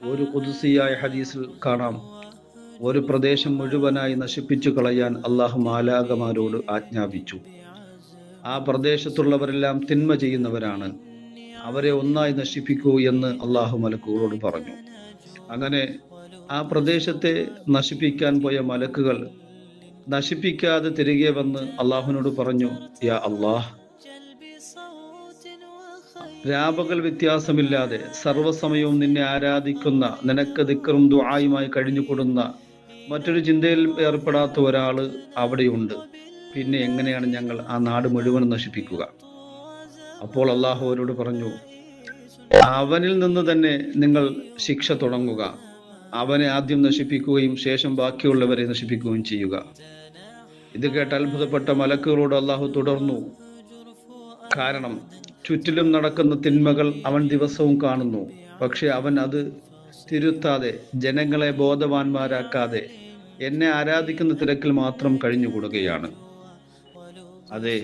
ഒരു ഖുദ്സിയായ ഹദീസിൽ കാണാം, ഒരു പ്രദേശം മുഴുവനായി നശിപ്പിച്ചു കളയാൻ അള്ളാഹു മാലാഖമാരോട് ആജ്ഞാപിച്ചു. ആ പ്രദേശത്തുള്ളവരെല്ലാം തിന്മ ചെയ്യുന്നവരാണ്, അവരെ ഒന്നായി നശിപ്പിക്കൂ എന്ന് അള്ളാഹു മലക്കുകളോട് പറഞ്ഞു. അങ്ങനെ ആ പ്രദേശത്തെ നശിപ്പിക്കാൻ പോയ മലക്കുകൾ നശിപ്പിക്കാതെ തിരികെ വന്ന് അള്ളാഹുവിനോട് പറഞ്ഞു, യാ അള്ളാഹ്, രാപകൽ വ്യത്യാസമില്ലാതെ സർവ്വസമയവും നിന്നെ ആരാധിക്കുന്ന, നിനക്ക് ദിക്റും ദുആയുമായി കഴിഞ്ഞുകൂടുന്ന, മറ്റൊരു ചിന്തയിൽ ഏർപ്പെടാത്ത ഒരാൾ അവിടെയുണ്ട്. പിന്നെ എങ്ങനെയാണ് ഞങ്ങൾ ആ നാട് മുഴുവൻ നശിപ്പിക്കുക? അപ്പോൾ അള്ളാഹു അവരോട് പറഞ്ഞു, അവനിൽ നിന്ന് തന്നെ നിങ്ങൾ ശിക്ഷ തുടങ്ങുക. അവനെ ആദ്യം നശിപ്പിക്കുകയും ശേഷം ബാക്കിയുള്ളവരെ നശിപ്പിക്കുകയും ചെയ്യുക. ഇത് കേട്ട് അത്ഭുതപ്പെട്ട മലക്കുകളോട് അള്ളാഹു തുടർന്നു, കാരണം ചുറ്റിലും നടക്കുന്ന തിന്മകൾ അവൻ ദിവസവും കാണുന്നു. പക്ഷെ അവൻ അത് തിരുത്താതെ, ജനങ്ങളെ ബോധവാന്മാരാക്കാതെ എന്നെ ആരാധിക്കുന്ന തിരക്കിൽ മാത്രം കഴിഞ്ഞുകൂടുകയാണ്. അതെ,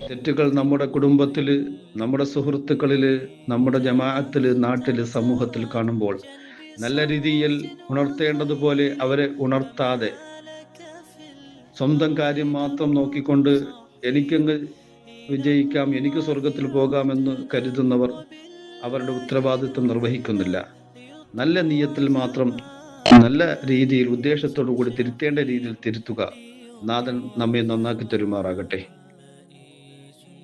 തെറ്റുകൾ നമ്മുടെ കുടുംബത്തില്, നമ്മുടെ സുഹൃത്തുക്കളില്, നമ്മുടെ ജമാഅത്തില്, നാട്ടില്, സമൂഹത്തിൽ കാണുമ്പോൾ നല്ല രീതിയിൽ ഉണർത്തേണ്ടതുപോലെ അവരെ ഉണർത്താതെ സ്വന്തം കാര്യം മാത്രം നോക്കിക്കൊണ്ട് എനിക്കങ്ങ് വിജയിക്കാം, എനിക്ക് സ്വർഗത്തിൽ പോകാമെന്ന് കരുതുന്നവർ അവരുടെ ഉത്തരവാദിത്വം നിർവഹിക്കുന്നില്ല. നല്ല നിയ്യത്തിൽ മാത്രം, നല്ല രീതിയിൽ, ഉദ്ദേശത്തോടു കൂടി തിരുത്തേണ്ട രീതിയിൽ തിരുത്തുക. നാഥൻ നമ്മെ നന്നാക്കി തരുമാറാകട്ടെ.